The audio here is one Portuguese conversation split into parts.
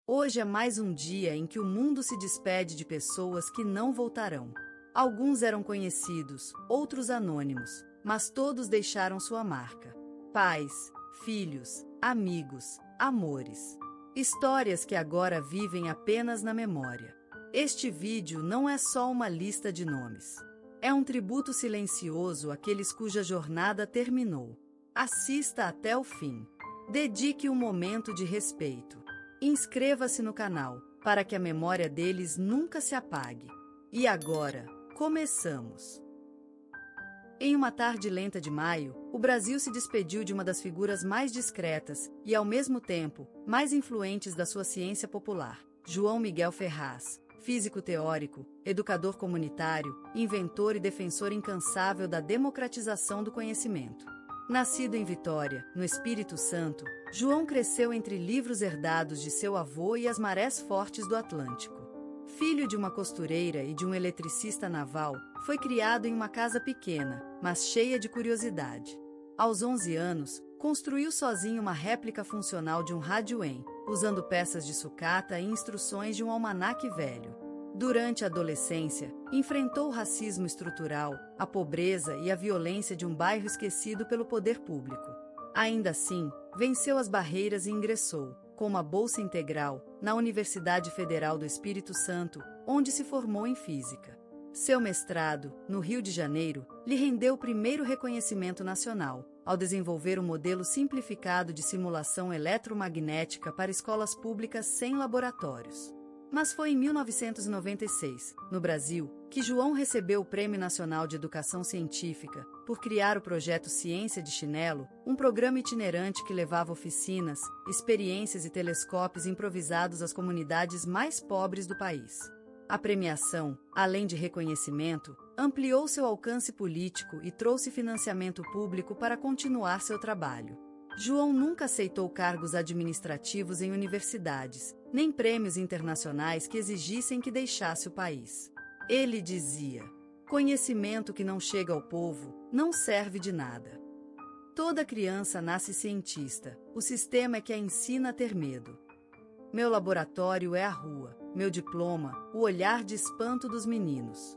Hoje é mais um dia em que o mundo se despede de pessoas que não voltarão. Alguns eram conhecidos, outros anônimos, mas todos deixaram sua marca. Pais, filhos, amigos, amores. Histórias que agora vivem apenas na memória. Este vídeo não é só uma lista de nomes. É um tributo silencioso àqueles cuja jornada terminou. Assista até o fim. Dedique um momento de respeito. Inscreva-se no canal, para que a memória deles nunca se apague. E agora, começamos! Em uma tarde lenta de maio, o Brasil se despediu de uma das figuras mais discretas e, ao mesmo tempo, mais influentes da sua ciência popular, João Miguel Ferraz, físico teórico, educador comunitário, inventor e defensor incansável da democratização do conhecimento. Nascido em Vitória, no Espírito Santo, João cresceu entre livros herdados de seu avô e as marés fortes do Atlântico. Filho de uma costureira e de um eletricista naval, foi criado em uma casa pequena, mas cheia de curiosidade. Aos 11 anos, construiu sozinho uma réplica funcional de um rádio-em, usando peças de sucata e instruções de um almanaque velho. Durante a adolescência, enfrentou o racismo estrutural, a pobreza e a violência de um bairro esquecido pelo poder público. Ainda assim, venceu as barreiras e ingressou, com uma bolsa integral, na Universidade Federal do Espírito Santo, onde se formou em física. Seu mestrado, no Rio de Janeiro, lhe rendeu o primeiro reconhecimento nacional, ao desenvolver um modelo simplificado de simulação eletromagnética para escolas públicas sem laboratórios. Mas foi em 1996, no Brasil, que João recebeu o Prêmio Nacional de Educação Científica por criar o projeto Ciência de Chinelo, um programa itinerante que levava oficinas, experiências e telescópios improvisados às comunidades mais pobres do país. A premiação, além de reconhecimento, ampliou seu alcance político e trouxe financiamento público para continuar seu trabalho. João nunca aceitou cargos administrativos em universidades, nem prêmios internacionais que exigissem que deixasse o país. Ele dizia: conhecimento que não chega ao povo não serve de nada. Toda criança nasce cientista, o sistema é que a ensina a ter medo. Meu laboratório é a rua, meu diploma, o olhar de espanto dos meninos.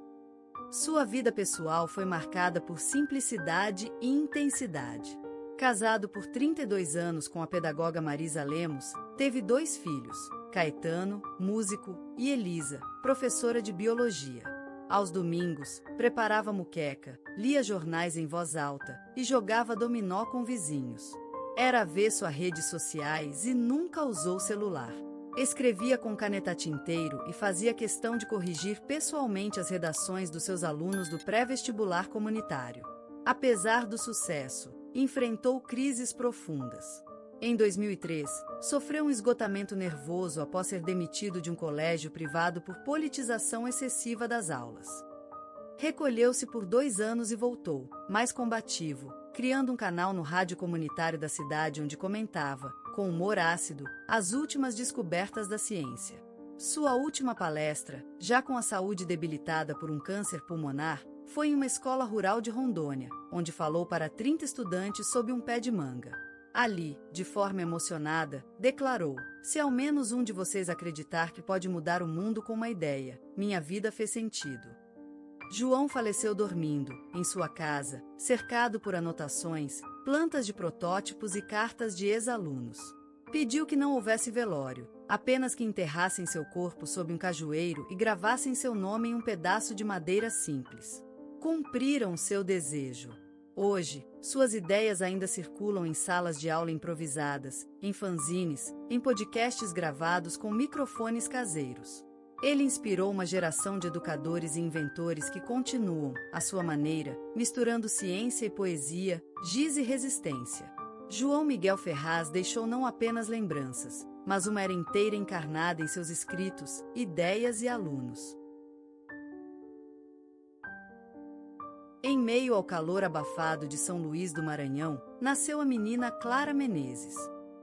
Sua vida pessoal foi marcada por simplicidade e intensidade. Casado por 32 anos com a pedagoga Marisa Lemos, teve 2 filhos, Caetano, músico, e Elisa, professora de biologia. Aos domingos, preparava muqueca, lia jornais em voz alta e jogava dominó com vizinhos. Era avesso a redes sociais e nunca usou celular. Escrevia com caneta tinteiro e fazia questão de corrigir pessoalmente as redações dos seus alunos do pré-vestibular comunitário. Apesar do sucesso, enfrentou crises profundas. Em 2003, sofreu um esgotamento nervoso após ser demitido de um colégio privado por politização excessiva das aulas. Recolheu-se por 2 anos e voltou, mais combativo, criando um canal no rádio comunitário da cidade onde comentava, com humor ácido, as últimas descobertas da ciência. Sua última palestra, já com a saúde debilitada por um câncer pulmonar, foi em uma escola rural de Rondônia, onde falou para 30 estudantes sob um pé de manga. Ali, de forma emocionada, declarou: se ao menos um de vocês acreditar que pode mudar o mundo com uma ideia, minha vida fez sentido. João faleceu dormindo, em sua casa, cercado por anotações, plantas de protótipos e cartas de ex-alunos. Pediu que não houvesse velório, apenas que enterrassem seu corpo sob um cajueiro e gravassem seu nome em um pedaço de madeira simples. Cumpriram seu desejo. Hoje, suas ideias ainda circulam em salas de aula improvisadas, em fanzines, em podcasts gravados com microfones caseiros. Ele inspirou uma geração de educadores e inventores que continuam, à sua maneira, misturando ciência e poesia, giz e resistência. João Miguel Ferraz deixou não apenas lembranças, mas uma era inteira encarnada em seus escritos, ideias e alunos. Em meio ao calor abafado de São Luís do Maranhão, nasceu a menina Clara Menezes.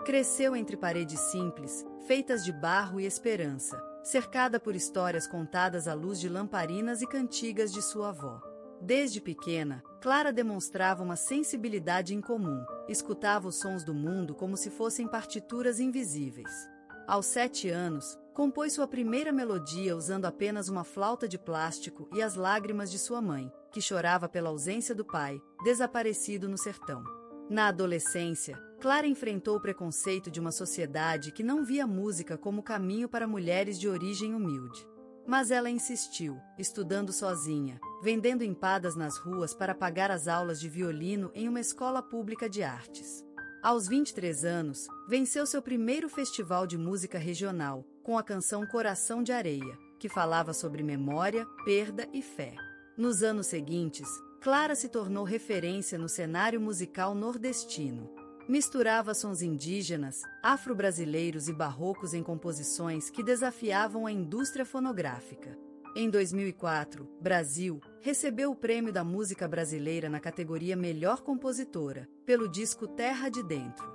Cresceu entre paredes simples, feitas de barro e esperança, cercada por histórias contadas à luz de lamparinas e cantigas de sua avó. Desde pequena, Clara demonstrava uma sensibilidade incomum, escutava os sons do mundo como se fossem partituras invisíveis. Aos 7 anos, compôs sua primeira melodia usando apenas uma flauta de plástico e as lágrimas de sua mãe, que chorava pela ausência do pai, desaparecido no sertão. Na adolescência, Clara enfrentou o preconceito de uma sociedade que não via música como caminho para mulheres de origem humilde. Mas ela insistiu, estudando sozinha, vendendo empadas nas ruas para pagar as aulas de violino em uma escola pública de artes. Aos 23 anos, venceu seu primeiro festival de música regional, com a canção Coração de Areia, que falava sobre memória, perda e fé. Nos anos seguintes, Clara se tornou referência no cenário musical nordestino. Misturava sons indígenas, afro-brasileiros e barrocos em composições que desafiavam a indústria fonográfica. Em 2004, Brasil recebeu o Prêmio da Música Brasileira na categoria Melhor Compositora, pelo disco Terra de Dentro.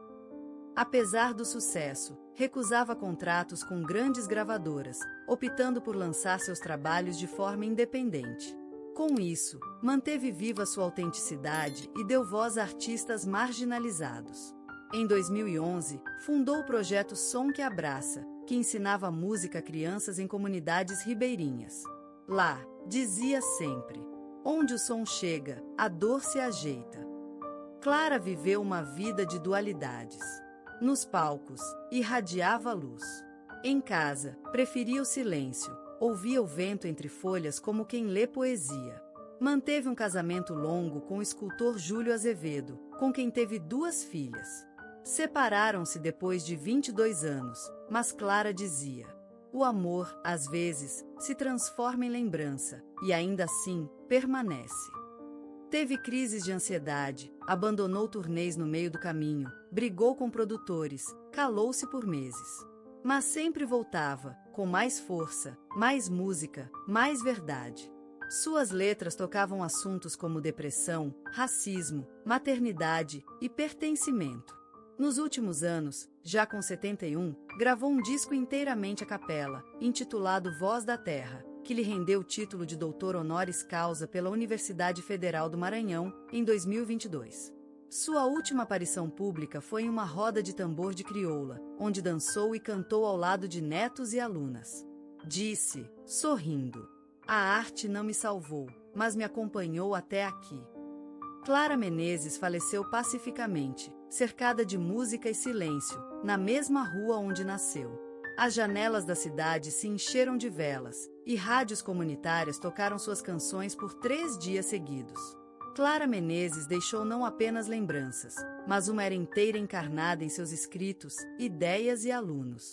Apesar do sucesso, recusava contratos com grandes gravadoras, optando por lançar seus trabalhos de forma independente. Com isso, manteve viva sua autenticidade e deu voz a artistas marginalizados. Em 2011, fundou o projeto Som que Abraça, que ensinava música a crianças em comunidades ribeirinhas. Lá, dizia sempre: onde o som chega, a dor se ajeita. Clara viveu uma vida de dualidades. Nos palcos, irradiava a luz. Em casa, preferia o silêncio. Ouvia o vento entre folhas como quem lê poesia. Manteve um casamento longo com o escultor Júlio Azevedo, com quem teve 2 filhas. Separaram-se depois de 22 anos, mas Clara dizia: o amor, às vezes, se transforma em lembrança, e ainda assim, permanece. Teve crises de ansiedade, abandonou turnês no meio do caminho, brigou com produtores, calou-se por meses. Mas sempre voltava, com mais força, mais música, mais verdade. Suas letras tocavam assuntos como depressão, racismo, maternidade e pertencimento. Nos últimos anos, já com 71, gravou um disco inteiramente a capela, intitulado Voz da Terra, que lhe rendeu o título de doutor honoris causa pela Universidade Federal do Maranhão, em 2022. Sua última aparição pública foi em uma roda de tambor de crioula, onde dançou e cantou ao lado de netos e alunas. Disse, sorrindo: a arte não me salvou, mas me acompanhou até aqui. Clara Menezes faleceu pacificamente, cercada de música e silêncio, na mesma rua onde nasceu. As janelas da cidade se encheram de velas, e rádios comunitárias tocaram suas canções por 3 dias seguidos. Clara Menezes deixou não apenas lembranças, mas uma era inteira encarnada em seus escritos, ideias e alunos.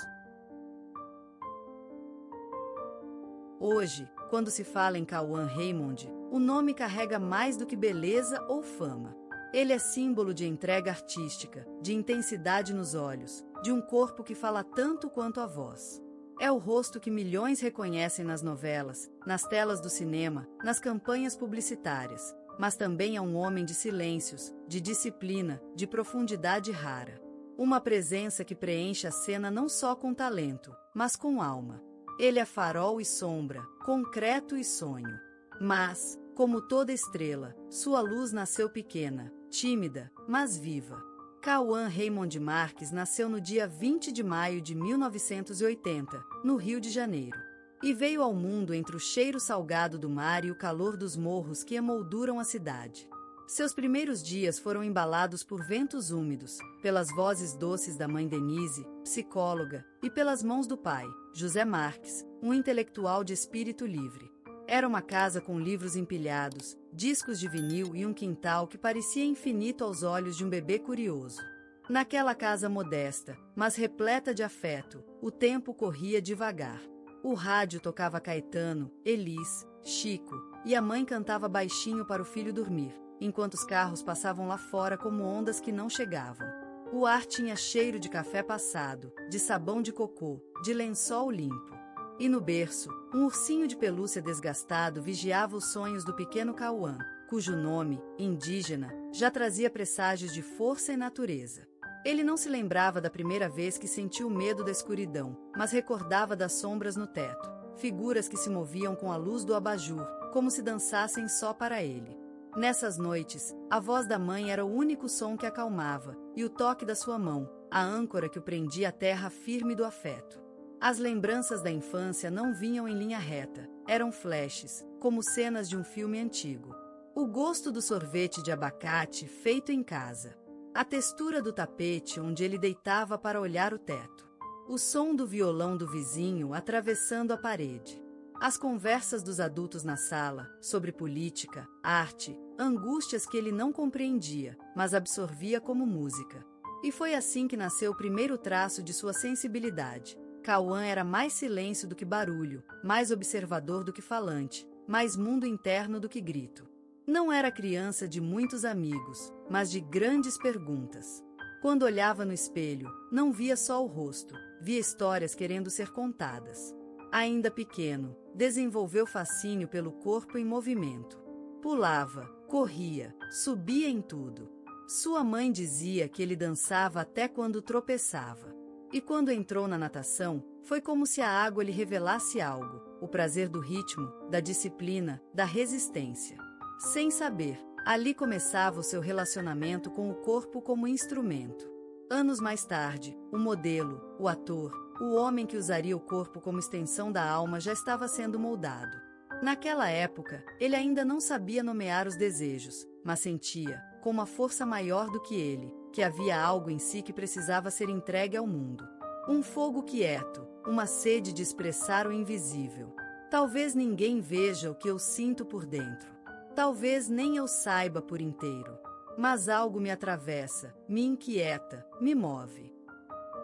Hoje, quando se fala em Cauã Raymond, o nome carrega mais do que beleza ou fama. Ele é símbolo de entrega artística, de intensidade nos olhos, de um corpo que fala tanto quanto a voz. É o rosto que milhões reconhecem nas novelas, nas telas do cinema, nas campanhas publicitárias, mas também é um homem de silêncios, de disciplina, de profundidade rara. Uma presença que preenche a cena não só com talento, mas com alma. Ele é farol e sombra, concreto e sonho. Mas, como toda estrela, sua luz nasceu pequena, tímida, mas viva. Cauã Raymond Marques nasceu no dia 20 de maio de 1980, no Rio de Janeiro. E veio ao mundo entre o cheiro salgado do mar e o calor dos morros que emolduram a cidade. Seus primeiros dias foram embalados por ventos úmidos, pelas vozes doces da mãe Denise, psicóloga, e pelas mãos do pai, José Marques, um intelectual de espírito livre. Era uma casa com livros empilhados, discos de vinil e um quintal que parecia infinito aos olhos de um bebê curioso. Naquela casa modesta, mas repleta de afeto, o tempo corria devagar. O rádio tocava Caetano, Elis, Chico, e a mãe cantava baixinho para o filho dormir, enquanto os carros passavam lá fora como ondas que não chegavam. O ar tinha cheiro de café passado, de sabão de cocô, de lençol limpo. E no berço, um ursinho de pelúcia desgastado vigiava os sonhos do pequeno Cauã, cujo nome, indígena, já trazia presságios de força e natureza. Ele não se lembrava da primeira vez que sentiu medo da escuridão, mas recordava das sombras no teto, figuras que se moviam com a luz do abajur, como se dançassem só para ele. Nessas noites, a voz da mãe era o único som que acalmava, e o toque da sua mão, a âncora que o prendia à terra firme do afeto. As lembranças da infância não vinham em linha reta, eram flashes, como cenas de um filme antigo. O gosto do sorvete de abacate feito em casa. A textura do tapete onde ele deitava para olhar o teto. O som do violão do vizinho atravessando a parede. As conversas dos adultos na sala, sobre política, arte, angústias que ele não compreendia, mas absorvia como música. E foi assim que nasceu o primeiro traço de sua sensibilidade. Cauã era mais silêncio do que barulho, mais observador do que falante, mais mundo interno do que grito. Não era criança de muitos amigos, mas de grandes perguntas. Quando olhava no espelho, não via só o rosto, via histórias querendo ser contadas. Ainda pequeno, desenvolveu fascínio pelo corpo em movimento. Pulava, corria, subia em tudo. Sua mãe dizia que ele dançava até quando tropeçava. E quando entrou na natação, foi como se a água lhe revelasse algo, o prazer do ritmo, da disciplina, da resistência. Sem saber, ali começava o seu relacionamento com o corpo como instrumento. Anos mais tarde, o modelo, o ator, o homem que usaria o corpo como extensão da alma já estava sendo moldado. Naquela época, ele ainda não sabia nomear os desejos, mas sentia, com uma força maior do que ele, que havia algo em si que precisava ser entregue ao mundo. Um fogo quieto, uma sede de expressar o invisível. Talvez ninguém veja o que eu sinto por dentro. Talvez nem eu saiba por inteiro. Mas algo me atravessa, me inquieta, me move.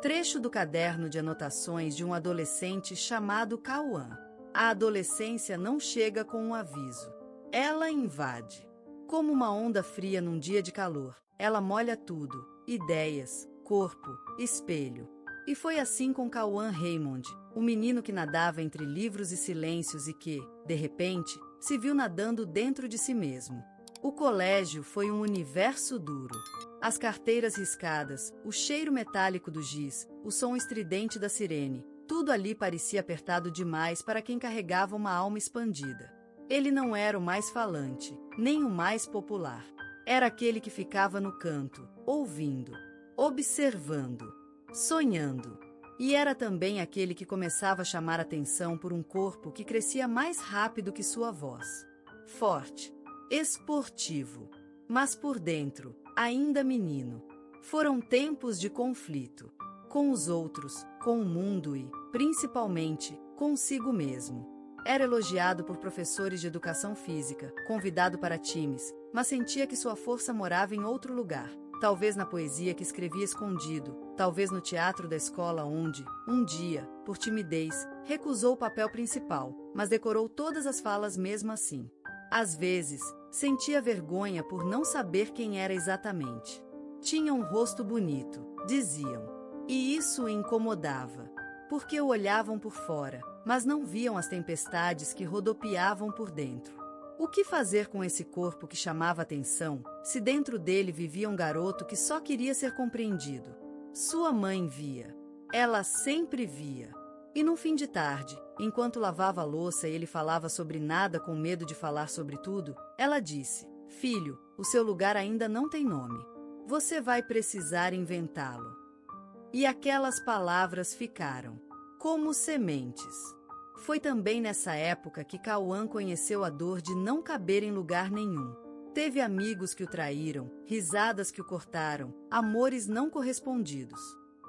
Trecho do caderno de anotações de um adolescente chamado Cauã. A adolescência não chega com um aviso. Ela invade. Como uma onda fria num dia de calor, ela molha tudo, ideias, corpo, espelho. E foi assim com Cauã Raymond, o menino que nadava entre livros e silêncios e que, de repente, se viu nadando dentro de si mesmo. O colégio foi um universo duro. As carteiras riscadas, o cheiro metálico do giz, o som estridente da sirene, tudo ali parecia apertado demais para quem carregava uma alma expandida. Ele não era o mais falante, nem o mais popular. Era aquele que ficava no canto, ouvindo, observando, sonhando. E era também aquele que começava a chamar atenção por um corpo que crescia mais rápido que sua voz. Forte, esportivo, mas por dentro, ainda menino. Foram tempos de conflito. Com os outros, com o mundo e, principalmente, consigo mesmo. Era elogiado por professores de educação física, convidado para times, mas sentia que sua força morava em outro lugar. Talvez na poesia que escrevia escondido, talvez no teatro da escola onde, um dia, por timidez, recusou o papel principal, mas decorou todas as falas mesmo assim. Às vezes, sentia vergonha por não saber quem era exatamente. Tinha um rosto bonito, diziam. E isso o incomodava, porque o olhavam por fora, mas não viam as tempestades que rodopiavam por dentro. O que fazer com esse corpo que chamava atenção, se dentro dele vivia um garoto que só queria ser compreendido? Sua mãe via. Ela sempre via. E no fim de tarde, enquanto lavava a louça e ele falava sobre nada com medo de falar sobre tudo, ela disse: "Filho, o seu lugar ainda não tem nome. Você vai precisar inventá-lo." E aquelas palavras ficaram como sementes. Foi também nessa época que Cauã conheceu a dor de não caber em lugar nenhum. Teve amigos que o traíram, risadas que o cortaram, amores não correspondidos.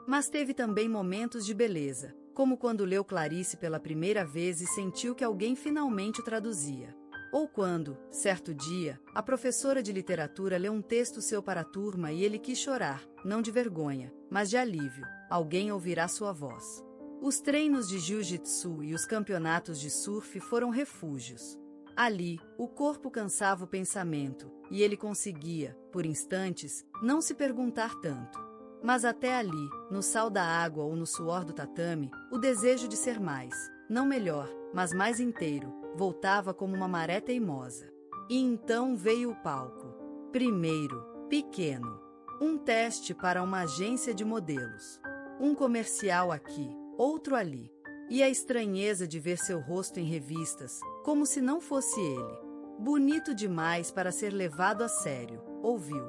Mas teve também momentos de beleza, como quando leu Clarice pela primeira vez e sentiu que alguém finalmente o traduzia. Ou quando, certo dia, a professora de literatura leu um texto seu para a turma e ele quis chorar, não de vergonha, mas de alívio. Alguém ouvirá sua voz. Os treinos de jiu-jitsu e os campeonatos de surf foram refúgios. Ali, o corpo cansava o pensamento, e ele conseguia, por instantes, não se perguntar tanto. Mas até ali, no sal da água ou no suor do tatame, o desejo de ser mais, não melhor, mas mais inteiro, voltava como uma maré teimosa. E então veio o palco. Primeiro, pequeno. Um teste para uma agência de modelos. Um comercial aqui, outro ali. E a estranheza de ver seu rosto em revistas, como se não fosse ele. Bonito demais para ser levado a sério, ouviu.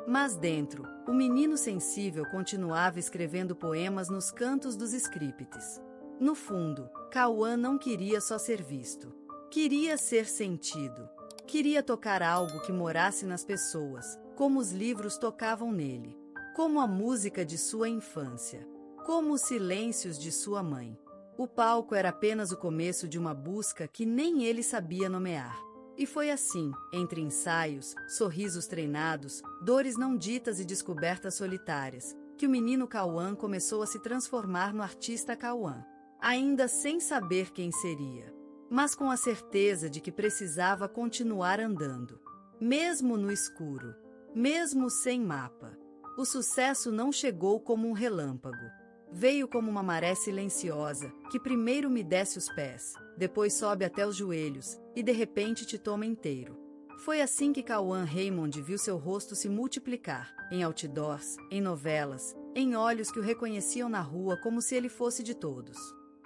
Mas dentro, o menino sensível continuava escrevendo poemas nos cantos dos scripts. No fundo, Cauã não queria só ser visto. Queria ser sentido. Queria tocar algo que morasse nas pessoas, como os livros tocavam nele. Como a música de sua infância. Como os silêncios de sua mãe. O palco era apenas o começo de uma busca que nem ele sabia nomear. E foi assim, entre ensaios, sorrisos treinados, dores não ditas e descobertas solitárias, que o menino Cauã começou a se transformar no artista Cauã. Ainda sem saber quem seria, mas com a certeza de que precisava continuar andando. Mesmo no escuro, mesmo sem mapa. O sucesso não chegou como um relâmpago. Veio como uma maré silenciosa, que primeiro me desce os pés, depois sobe até os joelhos, e de repente te toma inteiro. Foi assim que Cauã Raymond viu seu rosto se multiplicar, em outdoors, em novelas, em olhos que o reconheciam na rua como se ele fosse de todos.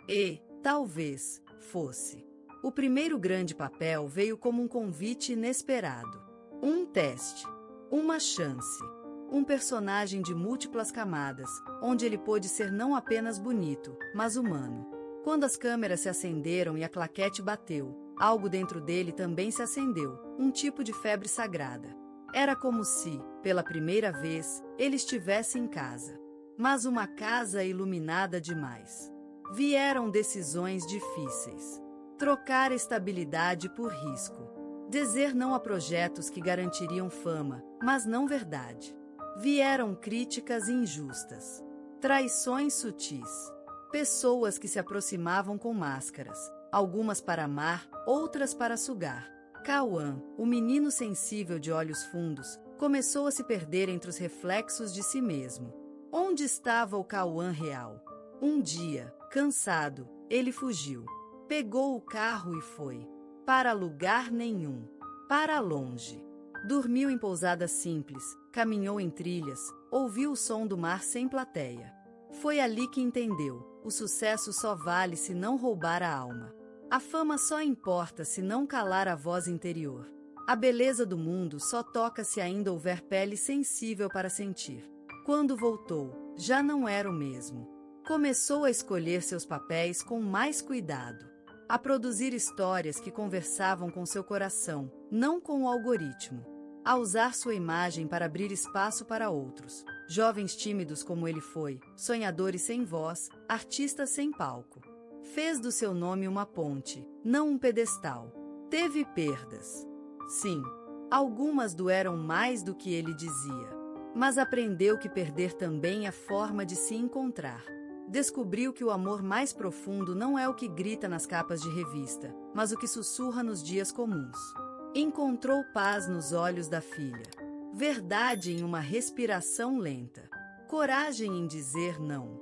E, talvez, fosse. O primeiro grande papel veio como um convite inesperado. Um teste. Uma chance. Um personagem de múltiplas camadas, onde ele pôde ser não apenas bonito, mas humano. Quando as câmeras se acenderam e a claquete bateu, algo dentro dele também se acendeu, um tipo de febre sagrada. Era como se, pela primeira vez, ele estivesse em casa. Mas uma casa iluminada demais. Vieram decisões difíceis. Trocar estabilidade por risco. Dizer não a projetos que garantiriam fama, mas não verdade. Vieram críticas injustas. Traições sutis. Pessoas que se aproximavam com máscaras, algumas para amar, outras para sugar. Cauã, o menino sensível de olhos fundos, começou a se perder entre os reflexos de si mesmo. Onde estava o Cauã real? Um dia, cansado, ele fugiu. Pegou o carro e foi. Para lugar nenhum. Para longe. Dormiu em pousada simples, caminhou em trilhas, ouviu o som do mar sem plateia. Foi ali que entendeu, o sucesso só vale se não roubar a alma. A fama só importa se não calar a voz interior. A beleza do mundo só toca se ainda houver pele sensível para sentir. Quando voltou, já não era o mesmo. Começou a escolher seus papéis com mais cuidado. A produzir histórias que conversavam com seu coração, não com o algoritmo. A usar sua imagem para abrir espaço para outros. Jovens tímidos como ele foi, sonhadores sem voz, artistas sem palco. Fez do seu nome uma ponte, não um pedestal. Teve perdas. Sim, algumas doeram mais do que ele dizia. Mas aprendeu que perder também é forma de se encontrar. Descobriu que o amor mais profundo não é o que grita nas capas de revista, mas o que sussurra nos dias comuns. Encontrou paz nos olhos da filha. Verdade em uma respiração lenta. Coragem em dizer não.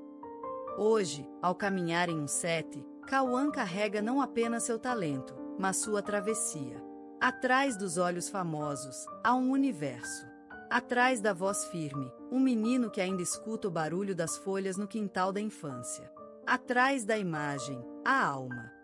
Hoje, ao caminhar em um set, Cauã carrega não apenas seu talento, mas sua travessia. Atrás dos olhos famosos, há um universo. Atrás da voz firme, um menino que ainda escuta o barulho das folhas no quintal da infância. Atrás da imagem, a alma.